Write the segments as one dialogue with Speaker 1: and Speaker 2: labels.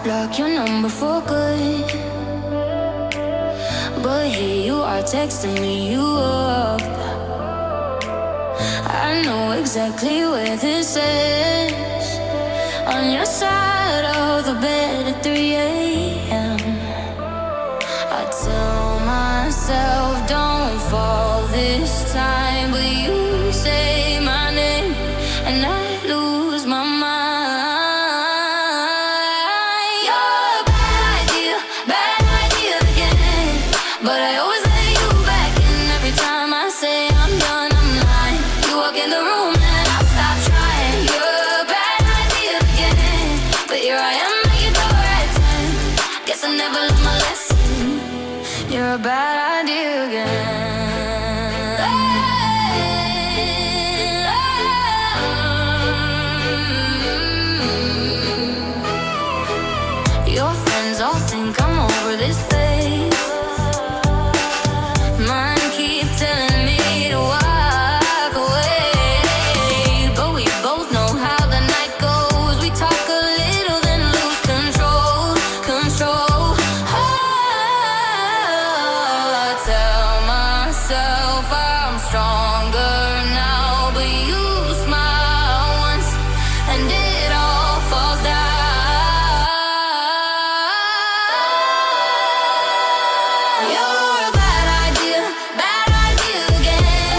Speaker 1: block your number for good, but here you are texting me you up. I know exactly where this is, on your side of the bed at 3 a.m. I tell myself don't fall this time, but you say my name and I lose my mind. You're a bad idea again, but I always let you back in every time I say I'm done, I'm lying. You walk in the room and I stop trying. You're a bad idea again, but here I am at your door at 10. Guess I never learned my lesson. You're a bad idea again. Your friends all think I'm over this phase. Mine keep telling me to walk away, but we both know how the night goes. We talk a little then lose control. I tell myself I'm stronger now, but you smile once and it all falls down. You're a bad idea again,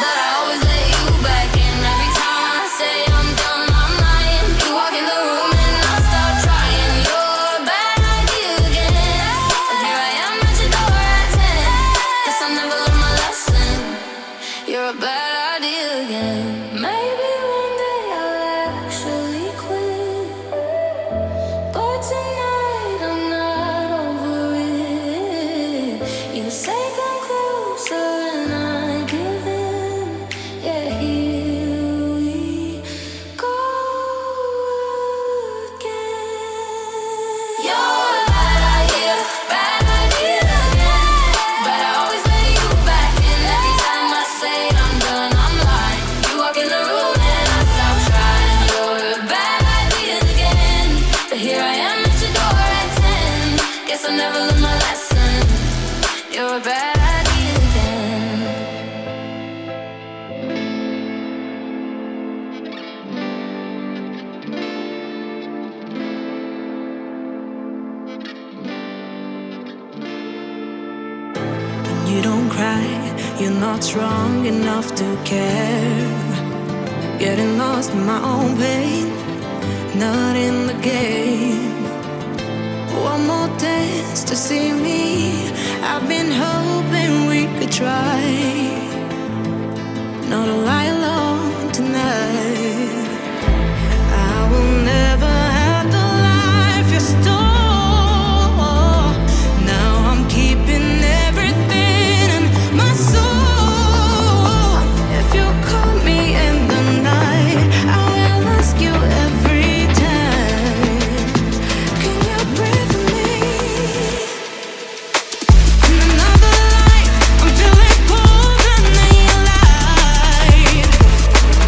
Speaker 1: but I always let you back in every time I say I'm done, I'm lying. You walk in the room and I start trying. You're a bad idea again, but here I am at your door at 10. Guess I never learned my lesson. You're a bad idea again. Maybe one day I'll actually quit, but tonight I'm not over it. You say come closer and I give in. Yeah, here we go again. You're a bad idea again, but I always let you back in every time I say I'm done, I'm lying. You walk in the room and I stop trying. You're a bad idea again, but here I am at your door at 10. Guess I never learned my lesson. You're a bad idea again.
Speaker 2: You don't cry, you're not strong enough to care. Getting lost in my own pain, not in the game. One more dance to see me. I've been hoping we could try not to lie alone tonight. I will never have the life you stole. Now I'm keeping everything in my soul. If you call me in the night, I will ask you every time, can you breathe with me? In another life, I'm feeling colder than your light,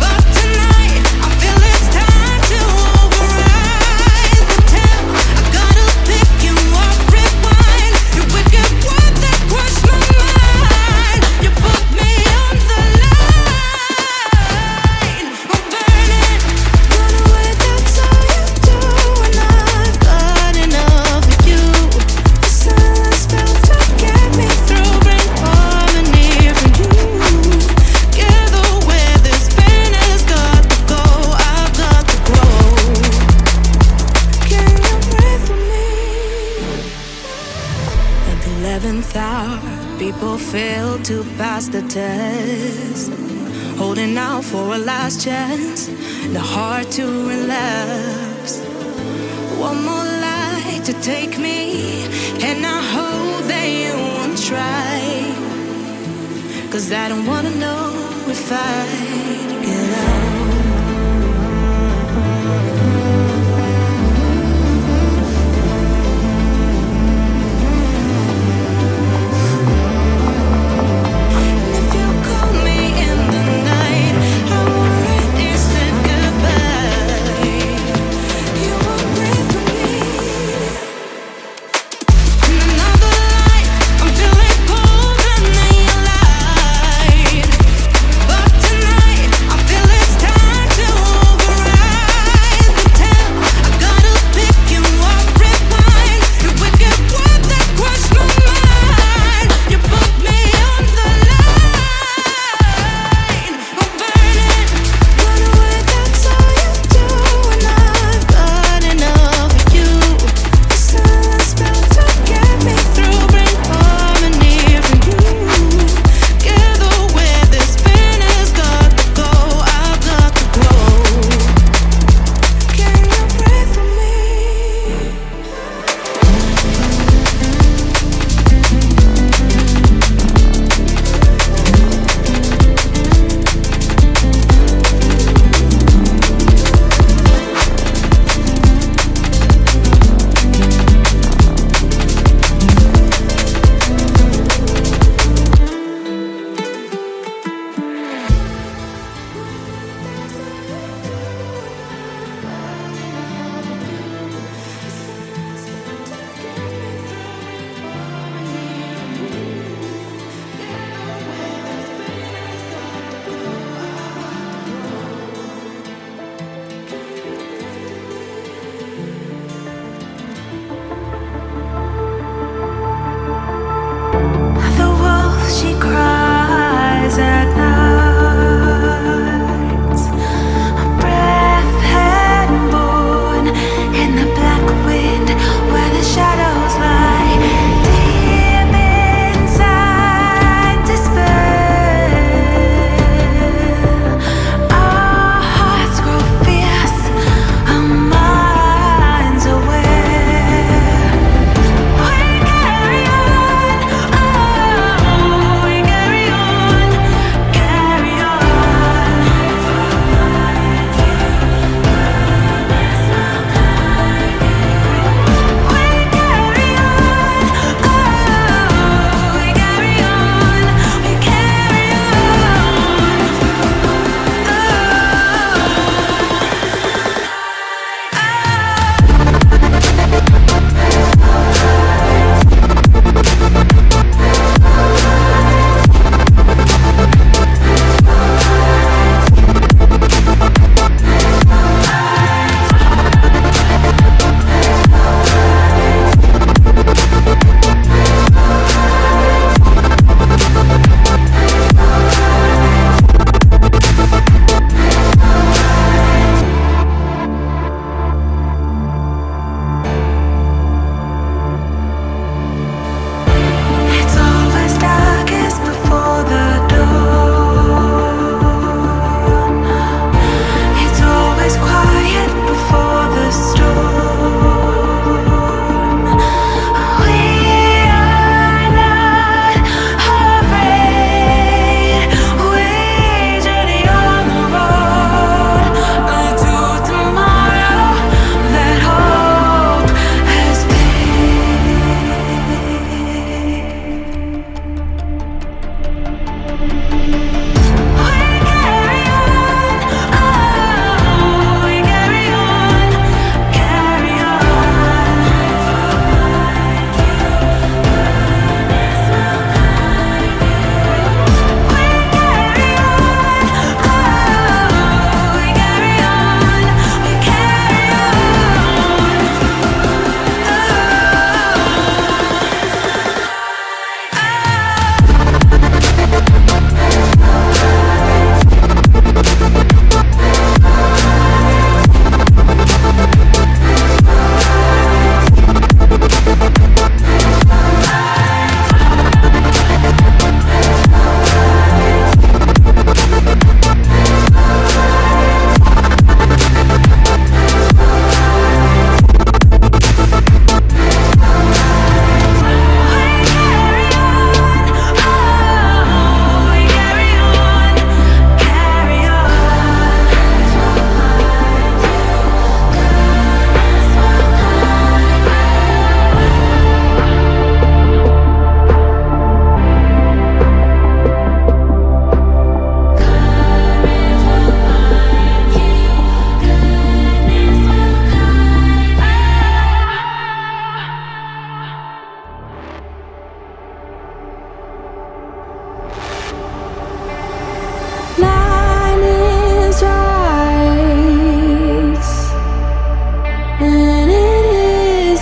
Speaker 2: but tonight I feel it's time to override the tale. I gotta pick you up, rewind your wicked word that crushed my mind. You put me on the line, I'm burning, run away, that's all you do. And I've got enough of you. The silence spell to get me through, bring harmony from you. Together where this pain has got to go, I've got to grow. Can you breathe with me? At the 11th hour, people fail to pass the test, holding out for a last chance, the heart to relapse. One more light to take me, and I hope that you won't try, 'cause I don't wanna know if I get out. If you call me in the night, I want it instant goodbye. You won't breathe with me.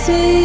Speaker 2: see